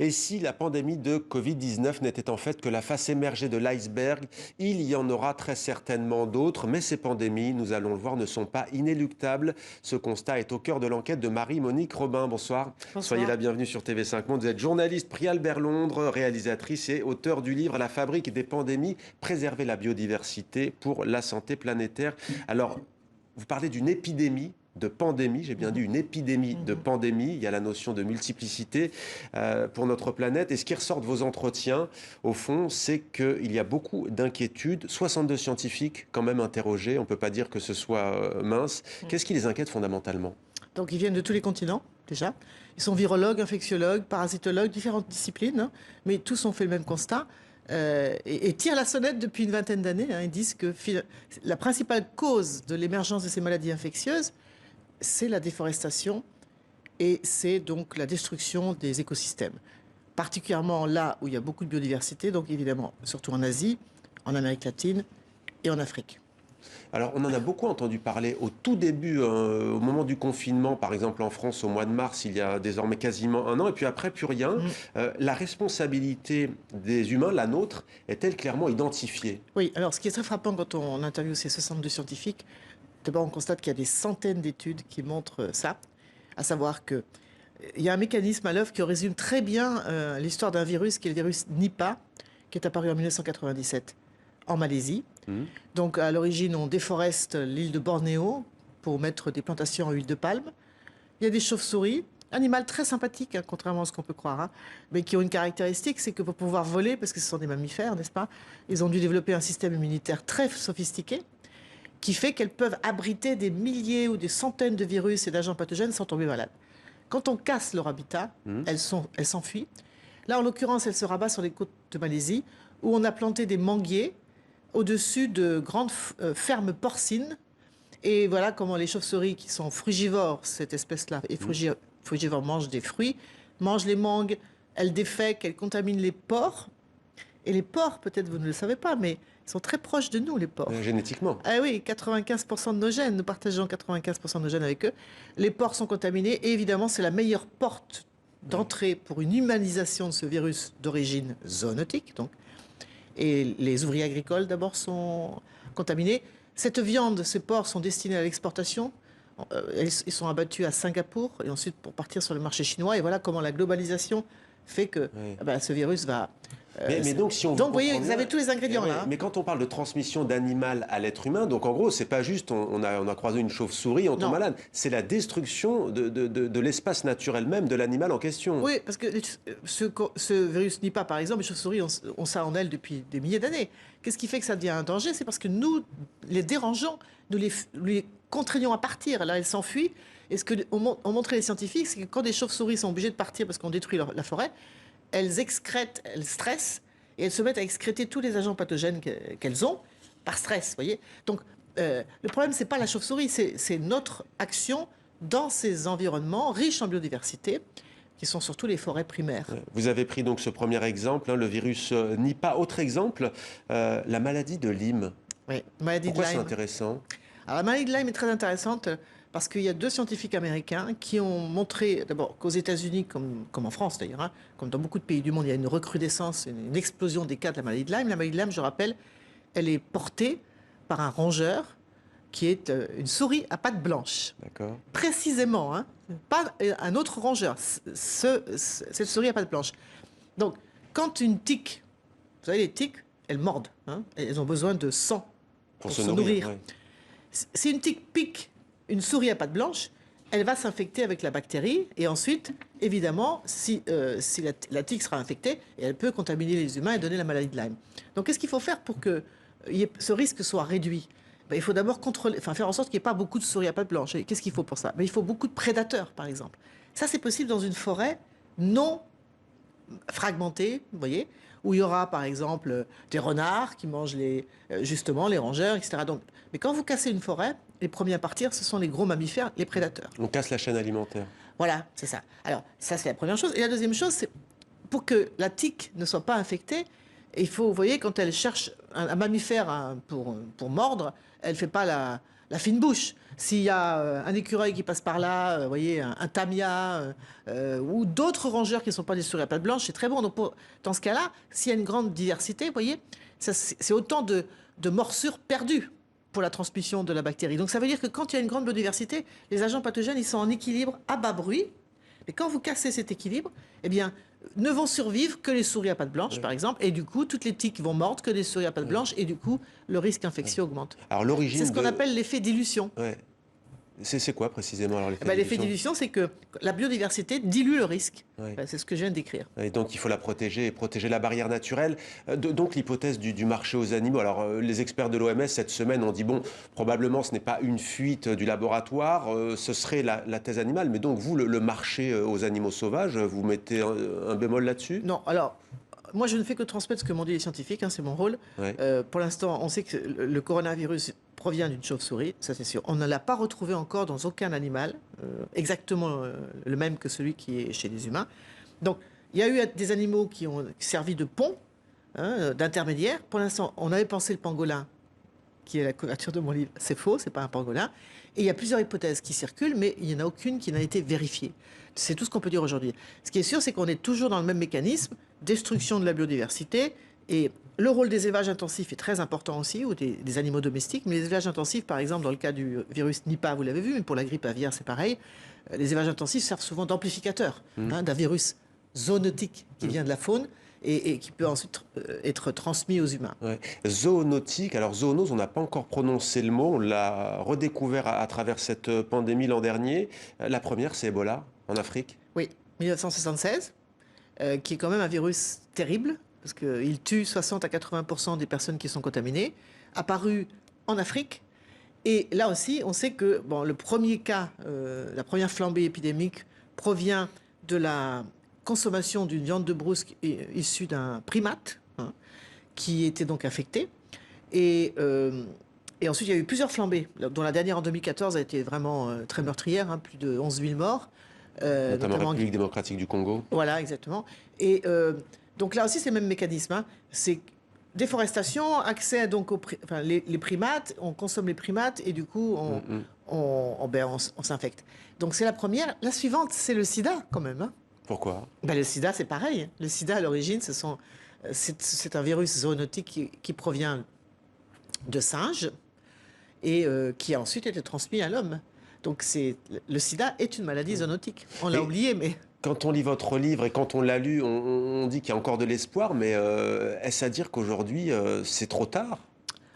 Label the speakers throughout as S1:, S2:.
S1: Et si la pandémie de Covid-19 n'était en fait que la face émergée de l'iceberg, il y en aura très certainement d'autres, mais ces pandémies, nous allons le voir, ne sont pas inéluctables. Ce constat est au cœur de l'enquête de Marie-Monique Robin. Bonsoir. Soyez
S2: Bonsoir.
S1: la bienvenue sur TV5 Monde. Vous êtes journaliste, prix Albert Londres, réalisatrice et auteur du livre La fabrique des pandémies, préserver la biodiversité pour la santé planétaire. Alors, vous parlez d'une épidémie de pandémie, j'ai bien dit une épidémie de pandémie, il y a la notion de multiplicité pour notre planète. Et ce qui ressort de vos entretiens, au fond, c'est qu'il y a beaucoup d'inquiétudes. 62 scientifiques quand même interrogés, on ne peut pas dire que ce soit mince. Qu'est-ce qui les inquiète fondamentalement?
S2: Donc ils viennent de tous les continents, déjà. Ils sont virologues, infectiologues, parasitologues, différentes disciplines, hein, mais tous ont fait le même constat. Et tirent la sonnette depuis une vingtaine d'années. Hein. Ils disent que la principale cause de l'émergence de ces maladies infectieuses, c'est la déforestation et c'est donc la destruction des écosystèmes. Particulièrement là où il y a beaucoup de biodiversité, donc évidemment, surtout en Asie, en Amérique latine et en Afrique.
S1: Alors, on en a beaucoup entendu parler au tout début, au moment du confinement, par exemple en France, au mois de mars, il y a désormais quasiment un an, et puis après, plus rien. La responsabilité des humains, la nôtre, est-elle clairement identifiée?
S2: Oui, alors ce qui est très frappant quand on interviewe ces 62 scientifiques, d'abord on constate qu'il y a des centaines d'études qui montrent ça, à savoir qu'il y a un mécanisme à l'œuvre qui résume très bien l'histoire d'un virus qui est le virus Nipah, qui est apparu en 1997 en Malaisie. Donc à l'origine, on déforeste l'île de Bornéo pour mettre des plantations à huile de palme. Il y a des chauves-souris, animal très sympathique, hein, contrairement à ce qu'on peut croire, hein, mais qui ont une caractéristique, c'est que pour pouvoir voler, parce que ce sont des mammifères, n'est-ce pas, ils ont dû développer un système immunitaire très sophistiqué, qui fait qu'elles peuvent abriter des milliers ou des centaines de virus et d'agents pathogènes sans tomber malade. Quand on casse leur habitat, elles s'enfuient. Là, en l'occurrence, elles se rabattent sur les côtes de Malaisie, où on a planté des manguiers au-dessus de grandes fermes porcines. Et voilà comment les chauves-souris, qui sont frugivores, cette espèce-là, et frugivores, mangent des fruits, mangent les mangues, elles défèquent, elles contaminent les porcs. Et les porcs, peut-être vous ne le savez pas, mais ils sont très proches de nous, les porcs.
S1: Génétiquement.
S2: Ah oui, 95% de nos gènes, nous partageons 95% de nos gènes avec eux. Les porcs sont contaminés et évidemment, c'est la meilleure porte d'entrée pour une humanisation de ce virus d'origine zoonotique. Donc. Et les ouvriers agricoles, d'abord, sont contaminés. Cette viande, ces porcs sont destinés à l'exportation. Ils sont abattus à Singapour et ensuite pour partir sur le marché chinois. Et voilà comment la globalisation fait que ce virus va...
S1: Mais donc, si on
S2: donc, vous voyez,
S1: comprend
S2: vous
S1: bien,
S2: avez tous les ingrédients là. Hein.
S1: Mais quand on parle de transmission d'animal à l'être humain, donc en gros, c'est pas juste on a croisé une chauve-souris, on tombe malade. C'est la destruction de l'espace naturel même de l'animal en question.
S2: Oui, parce que ce virus Nipah, par exemple, les chauves-souris ont ça en elles depuis des milliers d'années. Qu'est-ce qui fait que ça devient un danger? C'est parce que nous les dérangeons, nous les contraignons à partir. Là, elles s'enfuient. Et ce ont montré les scientifiques, c'est que quand des chauves-souris sont obligées de partir parce qu'on détruit la forêt, elles excrètent, elles stressent, et elles se mettent à excréter tous les agents pathogènes qu'elles ont par stress, voyez. Donc, le problème, c'est pas la chauve-souris, c'est notre action dans ces environnements riches en biodiversité, qui sont surtout les forêts primaires.
S1: Vous avez pris donc ce premier exemple, hein, le virus Nipah. Autre exemple, la maladie de Lyme.
S2: Oui, maladie
S1: Pourquoi
S2: de
S1: c'est
S2: Lyme.
S1: intéressant?
S2: Alors, la maladie de Lyme est très intéressante parce qu'il y a deux scientifiques américains qui ont montré, d'abord qu'aux États-Unis, comme en France d'ailleurs, hein, comme dans beaucoup de pays du monde, il y a une recrudescence, une explosion des cas de la maladie de Lyme. La maladie de Lyme, je rappelle, elle est portée par un rongeur qui est une souris à pattes blanches.
S1: D'accord.
S2: Précisément, hein, pas un autre rongeur, cette souris à pattes blanches. Donc, quand une tique, vous savez, les tiques, elles mordent, hein, elles ont besoin de sang pour se nourrir.
S1: Ouais.
S2: Si une tique pique une souris à pattes blanches, elle va s'infecter avec la bactérie et ensuite, évidemment, si la tique sera infectée, elle peut contaminer les humains et donner la maladie de Lyme. Donc, qu'est-ce qu'il faut faire pour que ce risque soit réduit? Il faut d'abord faire en sorte qu'il n'y ait pas beaucoup de souris à pattes blanches. Et qu'est-ce qu'il faut pour ça? Il faut beaucoup de prédateurs, par exemple. Ça, c'est possible dans une forêt non fragmentée, vous voyez, où il y aura, par exemple, des renards qui mangent justement les rongeurs, etc. Donc, mais quand vous cassez une forêt, les premiers à partir, ce sont les gros mammifères, les prédateurs.
S1: On casse la chaîne alimentaire.
S2: Voilà, c'est ça. Alors, ça, c'est la première chose. Et la deuxième chose, c'est pour que la tique ne soit pas infectée, il faut, vous voyez, quand elle cherche un mammifère pour mordre, elle ne fait pas la fine bouche. S'il y a un écureuil qui passe par là, vous voyez, un tamia ou d'autres rongeurs qui ne sont pas des souris à pattes blanches, c'est très bon. Donc dans ce cas-là, s'il y a une grande diversité, vous voyez, c'est autant de morsures perdues pour la transmission de la bactérie. Donc ça veut dire que quand il y a une grande biodiversité, les agents pathogènes, ils sont en équilibre à bas bruit. Mais quand vous cassez cet équilibre, eh bien, ne vont survivre que les souris à pattes blanches, par exemple, et du coup, toutes les tiques vont mordre que des souris à pattes blanches, et du coup, le risque infectieux augmente.
S1: Alors l'origine
S2: C'est ce qu'on appelle l'effet dilution.
S1: Ouais. C'est quoi précisément alors l'effet
S2: L'effet
S1: dilution?
S2: dilution, c'est que la biodiversité dilue le risque.
S1: Ouais.
S2: C'est ce que je viens de décrire.
S1: Et donc il faut la protéger et protéger la barrière naturelle. Donc l'hypothèse du marché aux animaux. Alors les experts de l'OMS cette semaine ont dit bon, probablement ce n'est pas une fuite du laboratoire, ce serait la thèse animale. Mais donc vous, le marché aux animaux sauvages, vous mettez un bémol là-dessus?
S2: Non, alors moi je ne fais que transmettre ce que m'ont dit les scientifiques, hein, c'est mon rôle.
S1: Ouais.
S2: Pour l'instant, on sait que le coronavirus provient d'une chauve-souris, ça c'est sûr. On ne l'a pas retrouvé encore dans aucun animal, exactement le même que celui qui est chez les humains. Donc, il y a eu des animaux qui ont servi de pont, hein, d'intermédiaire. Pour l'instant, on avait pensé le pangolin, qui est la couverture de mon livre. C'est faux, c'est pas un pangolin. Et il y a plusieurs hypothèses qui circulent, mais il n'y en a aucune qui n'a été vérifiée. C'est tout ce qu'on peut dire aujourd'hui. Ce qui est sûr, c'est qu'on est toujours dans le même mécanisme, destruction de la biodiversité. Et le rôle des élevages intensifs est très important aussi, ou des animaux domestiques. Mais les élevages intensifs, par exemple, dans le cas du virus Nipah, vous l'avez vu, mais pour la grippe aviaire, c'est pareil. Les élevages intensifs servent souvent d'amplificateurs d'un virus zoonotique qui vient de la faune et qui peut ensuite être transmis aux humains.
S1: Ouais. Zoonotique, alors zoonose, on n'a pas encore prononcé le mot, on l'a redécouvert à travers cette pandémie l'an dernier. La première, c'est Ebola, en Afrique.
S2: Oui, 1976, qui est quand même un virus terrible, parce qu'il tue 60 à 80% des personnes qui sont contaminées, apparu en Afrique. Et là aussi, on sait que bon, le premier cas, la première flambée épidémique provient de la consommation d'une viande de brousse issue d'un primate, hein, qui était donc infecté. Et ensuite, il y a eu plusieurs flambées, dont la dernière en 2014 a été vraiment très meurtrière, hein, plus de 11 000 morts.
S1: Notamment République démocratique du Congo.
S2: Voilà, exactement. Et donc là aussi, c'est le même mécanisme. Hein. C'est déforestation, accès donc les primates, on consomme les primates et du coup, on s'infecte. Donc c'est la première. La suivante, c'est le sida quand même. Hein.
S1: Pourquoi?
S2: Le sida, c'est pareil. Le sida, à l'origine, c'est un virus zoonotique qui provient de singes et qui a ensuite été transmis à l'homme. Donc le sida est une maladie zoonotique. On l'a oublié, mais...
S1: Quand on lit votre livre et quand on l'a lu, on dit qu'il y a encore de l'espoir, mais est-ce à dire qu'aujourd'hui, c'est trop tard?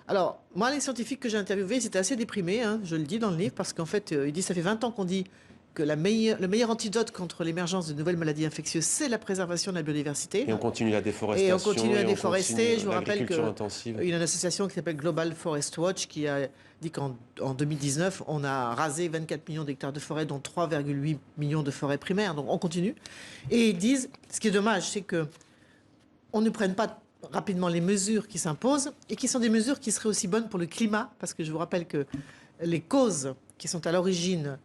S2: Alors, moi, les scientifiques que j'ai interviewés, ils étaient assez déprimés, hein, je le dis dans le livre, parce qu'en fait, ils disent ça fait 20 ans qu'on dit que le meilleur antidote contre l'émergence de nouvelles maladies infectieuses, c'est la préservation de la biodiversité.
S1: Et on continue la déforestation.
S2: Et on continue à déforester. Je vous rappelle qu'il y a une association qui s'appelle Global Forest Watch qui a dit qu'en 2019, on a rasé 24 millions d'hectares de forêt, dont 3,8 millions de forêts primaires. Donc on continue. Et ils disent, ce qui est dommage, c'est que on ne prenne pas rapidement les mesures qui s'imposent et qui sont des mesures qui seraient aussi bonnes pour le climat, parce que je vous rappelle que les causes qui sont à l'origine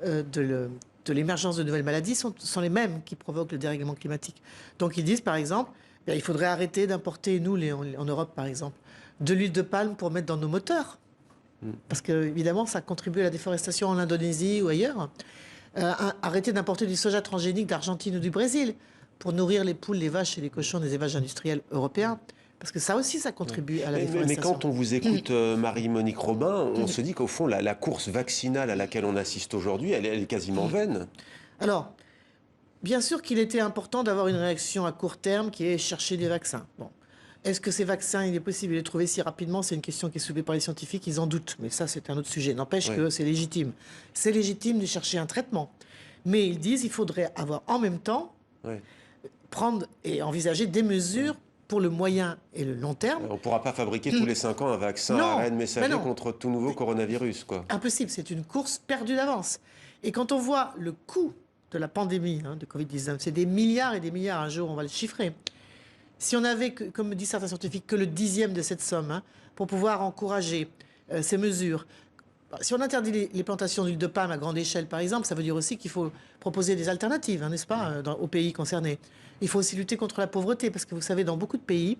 S2: de l'émergence de nouvelles maladies sont les mêmes qui provoquent le dérèglement climatique. Donc ils disent par exemple, il faudrait arrêter d'importer, nous en Europe par exemple, de l'huile de palme pour mettre dans nos moteurs. Parce que évidemment ça contribue à la déforestation en Indonésie ou ailleurs. Arrêter d'importer du soja transgénique d'Argentine ou du Brésil pour nourrir les poules, les vaches et les cochons des élevages industriels européens. Parce que ça aussi, ça contribue à la déforestation.
S1: Mais quand on vous écoute, Marie-Monique Robin, on se dit qu'au fond, la course vaccinale à laquelle on assiste aujourd'hui, elle est quasiment vaine.
S2: Alors, bien sûr qu'il était important d'avoir une réaction à court terme qui est chercher des vaccins. Bon. Est-ce que ces vaccins, il est possible de les trouver si rapidement? C'est une question qui est soulevée par les scientifiques, ils en doutent. Mais ça, c'est un autre sujet. N'empêche que c'est légitime. C'est légitime de chercher un traitement. Mais ils disent qu'il faudrait avoir en même temps prendre et envisager des mesures pour le moyen et le long terme.
S1: On ne pourra pas fabriquer tous les 5 ans un vaccin ARN messager contre tout nouveau coronavirus, quoi.
S2: Impossible, c'est une course perdue d'avance. Et quand on voit le coût de la pandémie de Covid-19, c'est des milliards et des milliards, un jour on va le chiffrer. Si on avait, comme disent certains scientifiques, que le 10e de cette somme pour pouvoir encourager ces mesures, si on interdit les plantations d'huile de palme à grande échelle, par exemple, ça veut dire aussi qu'il faut proposer des alternatives, n'est-ce pas, aux pays concernés. Il faut aussi lutter contre la pauvreté, parce que vous savez, dans beaucoup de pays,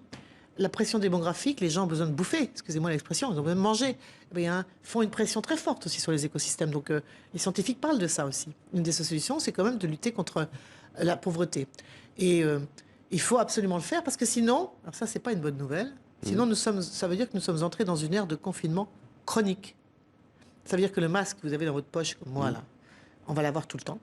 S2: la pression démographique, les gens ont besoin de bouffer, excusez-moi l'expression, ils ont besoin de manger. Eh bien, font une pression très forte aussi sur les écosystèmes. Donc, les scientifiques parlent de ça aussi. Une des solutions, c'est quand même de lutter contre la pauvreté. Et il faut absolument le faire parce que sinon, alors ça, c'est pas une bonne nouvelle. Sinon, ça veut dire que nous sommes entrés dans une ère de confinement chronique. Ça veut dire que le masque que vous avez dans votre poche, comme moi, là, on va l'avoir tout le temps.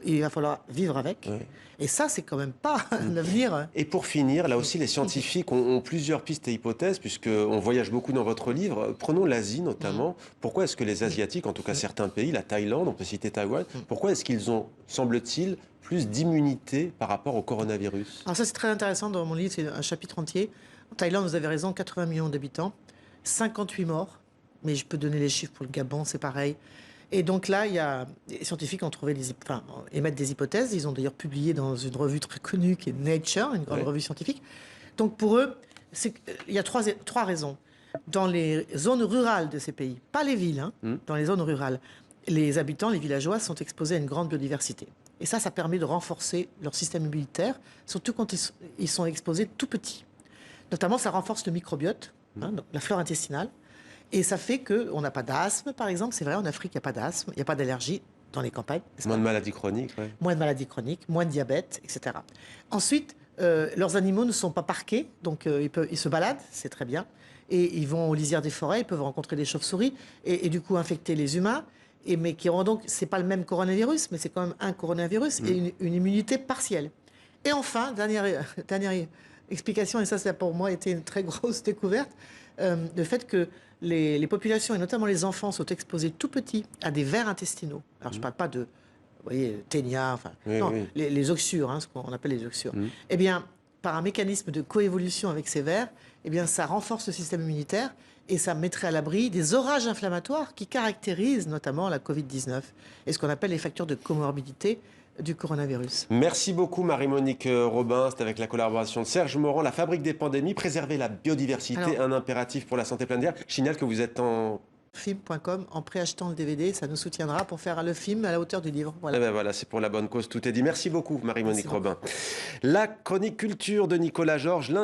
S2: Il va falloir vivre avec.
S1: Oui.
S2: Et ça, c'est quand même pas un avenir.
S1: Et pour finir, là aussi, les scientifiques ont plusieurs pistes et hypothèses, puisqu'on voyage beaucoup dans votre livre. Prenons l'Asie notamment. Pourquoi est-ce que les Asiatiques, en tout cas certains pays, la Thaïlande, on peut citer Taïwan, pourquoi est-ce qu'ils ont, semble-t-il, plus d'immunité par rapport au coronavirus?
S2: Alors ça, c'est très intéressant dans mon livre, c'est un chapitre entier. En Thaïlande, vous avez raison, 80 millions d'habitants, 58 morts. Mais je peux donner les chiffres pour le Gabon, c'est pareil. Et donc là, les scientifiques ont trouvé émettent des hypothèses. Ils ont d'ailleurs publié dans une revue très connue qui est Nature, une grande revue scientifique. Donc pour eux, il y a trois raisons. Dans les zones rurales de ces pays, pas les villes, dans les zones rurales, les habitants, les villageois sont exposés à une grande biodiversité. Et ça permet de renforcer leur système immunitaire, surtout quand ils sont exposés tout petits. Notamment, ça renforce le microbiote, donc la flore intestinale. Et ça fait qu'on n'a pas d'asthme, par exemple. C'est vrai, en Afrique, il n'y a pas d'asthme, il n'y a pas d'allergie dans les campagnes.
S1: Moins de maladies chroniques, oui.
S2: Moins de maladies chroniques, moins de diabète, etc. Ensuite, leurs animaux ne sont pas parqués, donc ils se baladent, c'est très bien. Et ils vont aux lisières des forêts, ils peuvent rencontrer des chauves-souris et du coup infecter les humains. Mais qui auront donc, c'est pas le même coronavirus, mais c'est quand même un coronavirus et une immunité partielle. Et enfin, dernière explication, et ça pour moi été une très grosse découverte, le fait que les populations, et notamment les enfants, sont exposés tout petits à des vers intestinaux. Alors, je ne parle pas de, vous voyez, ténia, les oxyures, ce qu'on appelle les oxyures. Eh bien, par un mécanisme de coévolution avec ces vers, eh bien, ça renforce le système immunitaire et ça mettrait à l'abri des orages inflammatoires qui caractérisent notamment la Covid-19 et ce qu'on appelle les facteurs de comorbidité du coronavirus.
S1: Merci beaucoup Marie-Monique Robin. C'est avec la collaboration de Serge Morand, la fabrique des pandémies, préserver la biodiversité, un impératif pour la santé planétaire. Je signale que vous êtes en
S2: film.com en préachetant le DVD, ça nous soutiendra pour faire le film à la hauteur du livre. Voilà.
S1: Eh ben voilà, c'est pour la bonne cause, tout est dit. Merci beaucoup Marie-Monique Robin. La chronique culture de Nicolas Georges, lundi.